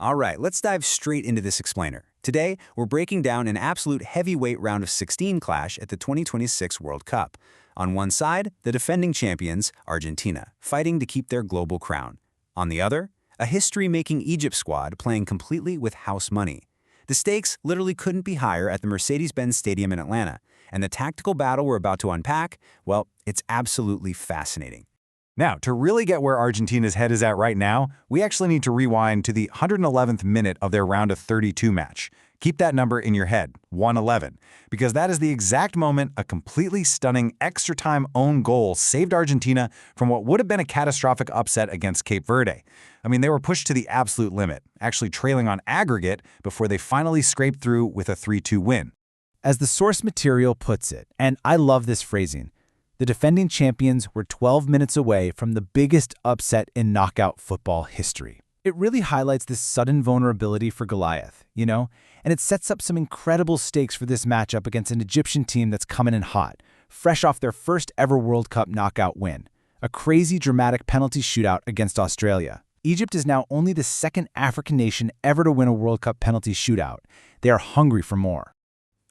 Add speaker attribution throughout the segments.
Speaker 1: All right, let's dive straight into this explainer. Today, we're breaking down an absolute heavyweight round of 16 clash at the 2026 World Cup. On one side, the defending champions, Argentina, fighting to keep their global crown. On the other, a history-making Egypt squad playing completely with house money. The stakes literally couldn't be higher at the Mercedes-Benz Stadium in Atlanta, and the tactical battle we're about to unpack, well, it's absolutely fascinating.
Speaker 2: Now, to really get where Argentina's head is at right now, we actually need to rewind to the 111th minute of their round of 32 match. Keep that number in your head, 111, because that is the exact moment a completely stunning extra-time own goal saved Argentina from what would have been a catastrophic upset against Cape Verde. I mean, they were pushed to the absolute limit, actually trailing on aggregate before they finally scraped through with a 3-2 win.
Speaker 3: As the source material puts it, and I love this phrasing, the defending champions were 12 minutes away from the biggest upset in knockout football history. It really highlights this sudden vulnerability for Goliath, and it sets up some incredible stakes for this matchup against an Egyptian team that's coming in hot, fresh off their first ever World Cup knockout win, a crazy dramatic penalty shootout against Australia. Egypt is now only the second African nation ever to win a World Cup penalty shootout. They are hungry for more.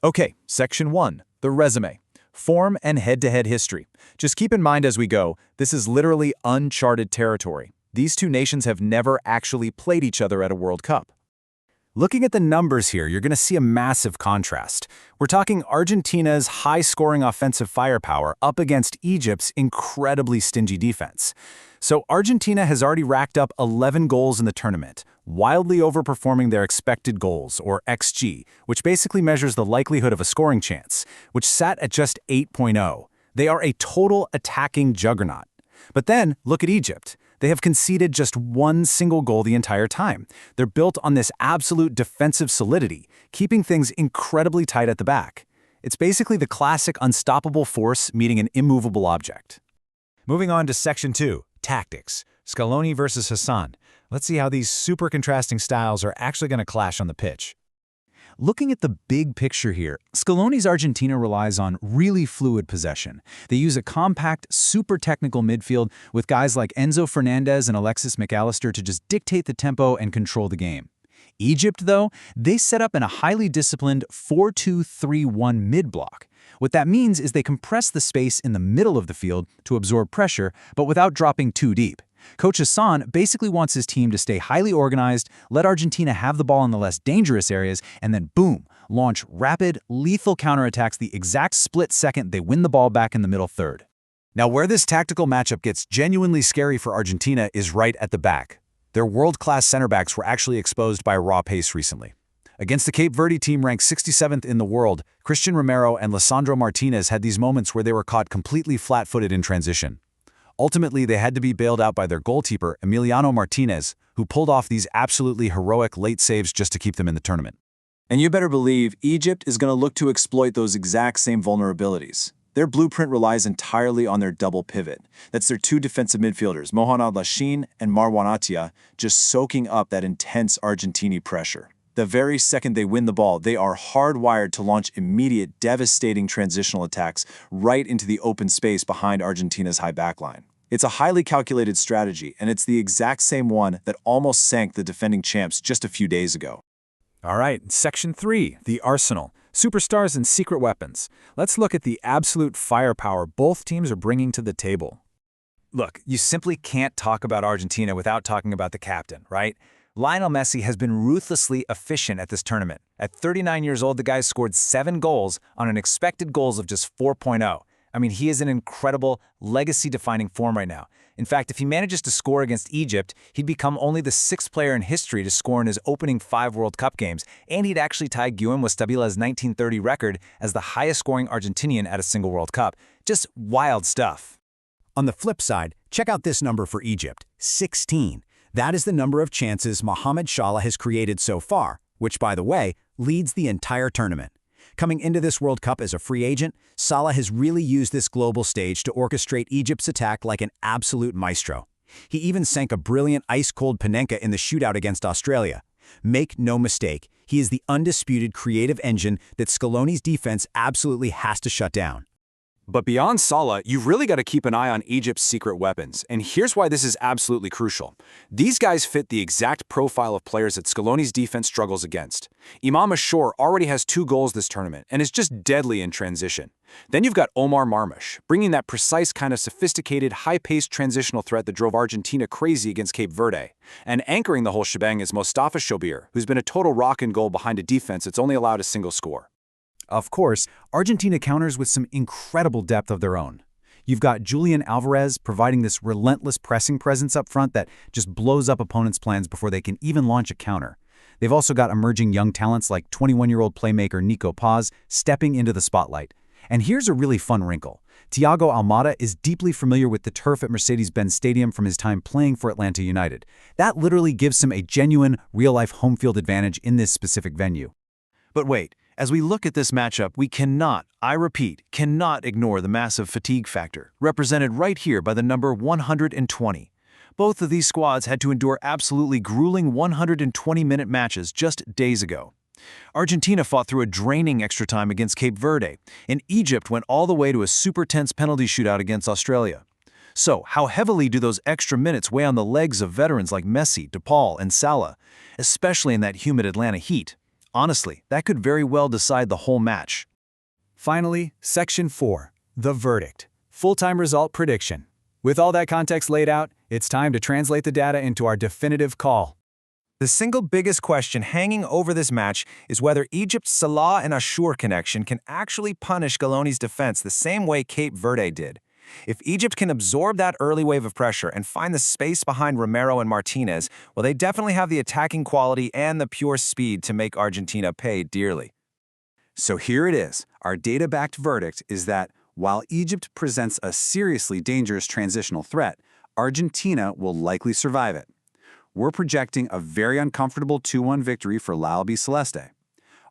Speaker 4: Okay, Section 1, the resume. Form and head-to-head history. Just keep in mind as we go, this is literally uncharted territory. These two nations have never actually played each other at a World Cup.
Speaker 1: Looking at the numbers here, you're going to see a massive contrast. We're talking Argentina's high-scoring offensive firepower up against Egypt's incredibly stingy defense. So Argentina has already racked up 11 goals in the tournament, wildly overperforming their expected goals, or XG, which basically measures the likelihood of a scoring chance, which sat at just 8.0. They are a total attacking juggernaut. But then, look at Egypt. They have conceded just one single goal the entire time. They're built on this absolute defensive solidity, keeping things incredibly tight at the back. It's basically the classic unstoppable force meeting an immovable object.
Speaker 2: Moving on to Section 2, tactics. Scaloni versus Hassan. Let's see how these super contrasting styles are actually going to clash on the pitch.
Speaker 1: Looking at the big picture here, Scaloni's Argentina relies on really fluid possession. They use a compact, super technical midfield with guys like Enzo Fernandez and Alexis McAllister to just dictate the tempo and control the game. Egypt, though, they set up in a highly disciplined 4-2-3-1 mid-block. What that means is they compress the space in the middle of the field to absorb pressure, but without dropping too deep. Coach Hassan basically wants his team to stay highly organized, let Argentina have the ball in the less dangerous areas, and then boom, launch rapid, lethal counterattacks the exact split second they win the ball back in the middle third.
Speaker 2: Now, where this tactical matchup gets genuinely scary for Argentina is right at the back. Their world-class center backs were actually exposed by raw pace recently. Against the Cape Verde team ranked 67th in the world, Christian Romero and Lisandro Martinez had these moments where they were caught completely flat-footed in transition. Ultimately, they had to be bailed out by their goalkeeper, Emiliano Martinez, who pulled off these absolutely heroic late saves just to keep them in the tournament.
Speaker 4: And you better believe Egypt is going to look to exploit those exact same vulnerabilities. Their blueprint relies entirely on their double pivot. That's their two defensive midfielders, Mohamed Lashin and Marwan Attia, just soaking up that intense Argentini pressure. The very second they win the ball, they are hardwired to launch immediate, devastating transitional attacks right into the open space behind Argentina's high backline. It's a highly calculated strategy, and it's the exact same one that almost sank the defending champs just a few days ago.
Speaker 3: All right, Section 3, the arsenal. Superstars and secret weapons. Let's look at the absolute firepower both teams are bringing to the table.
Speaker 1: Look, you simply can't talk about Argentina without talking about the captain, right? Lionel Messi has been ruthlessly efficient at this tournament. At 39 years old, the guy scored 7 goals on an expected goals of just 4.0. I mean, he is in incredible, legacy-defining form right now. In fact, if he manages to score against Egypt, he'd become only the 6th player in history to score in his opening 5 World Cup games, and he'd actually tie Guillermo Stabila's 1930 record as the highest-scoring Argentinian at a single World Cup. Just wild stuff.
Speaker 5: On the flip side, check out this number for Egypt, 16. That is the number of chances Mohamed Salah has created so far, which, by the way, leads the entire tournament. Coming into this World Cup as a free agent, Salah has really used this global stage to orchestrate Egypt's attack like an absolute maestro. He even sank a brilliant ice-cold Panenka in the shootout against Australia. Make no mistake, he is the undisputed creative engine that Scaloni's defense absolutely has to shut down.
Speaker 1: But beyond Salah, you've really got to keep an eye on Egypt's secret weapons, and here's why this is absolutely crucial. These guys fit the exact profile of players that Scaloni's defense struggles against. Imam Ashur already has 2 goals this tournament and is just deadly in transition. Then you've got Omar Marmush, bringing that precise kind of sophisticated, high-paced transitional threat that drove Argentina crazy against Cape Verde. And anchoring the whole shebang is Mostafa Shobir, who's been a total rock and goal behind a defense that's only allowed a single score.
Speaker 3: Of course, Argentina counters with some incredible depth of their own. You've got Julian Alvarez providing this relentless pressing presence up front that just blows up opponents' plans before they can even launch a counter. They've also got emerging young talents like 21-year-old playmaker Nico Paz stepping into the spotlight. And here's a really fun wrinkle. Thiago Almada is deeply familiar with the turf at Mercedes-Benz Stadium from his time playing for Atlanta United. That literally gives him a genuine, real-life home field advantage in this specific venue.
Speaker 4: But wait, as we look at this matchup, we cannot, I repeat, cannot ignore the massive fatigue factor, represented right here by the number 120. Both of these squads had to endure absolutely grueling 120-minute matches just days ago. Argentina fought through a draining extra time against Cape Verde, and Egypt went all the way to a super tense penalty shootout against Australia. So, how heavily do those extra minutes weigh on the legs of veterans like Messi, DePaul, and Salah, especially in that humid Atlanta heat? Honestly, that could very well decide the whole match.
Speaker 3: Finally, Section 4, the verdict. Full-time result prediction. With all that context laid out, it's time to translate the data into our definitive call.
Speaker 6: The single biggest question hanging over this match is whether Egypt's Salah and Ashur connection can actually punish Scaloni's defense the same way Cape Verde did. If Egypt can absorb that early wave of pressure and find the space behind Romero and Martinez, well, they definitely have the attacking quality and the pure speed to make Argentina pay dearly.
Speaker 2: So here it is. Our data-backed verdict is that while Egypt presents a seriously dangerous transitional threat, Argentina will likely survive it. We're projecting a very uncomfortable 2-1 victory for La Albiceleste.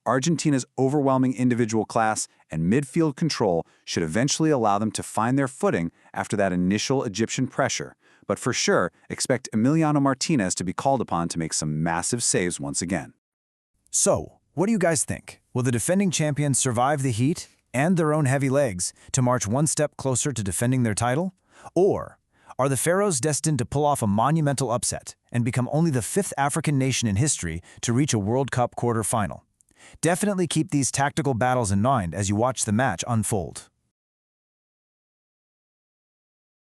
Speaker 2: Argentina's overwhelming individual class and midfield control should eventually allow them to find their footing after that initial Egyptian pressure, but for sure, expect Emiliano Martinez to be called upon to make some massive saves once again.
Speaker 5: So, what do you guys think? Will the defending champions survive the heat and their own heavy legs to march one step closer to defending their title? Or are the Pharaohs destined to pull off a monumental upset and become only the 5th African nation in history to reach a World Cup quarter-final? Definitely keep these tactical battles in mind as you watch the match unfold.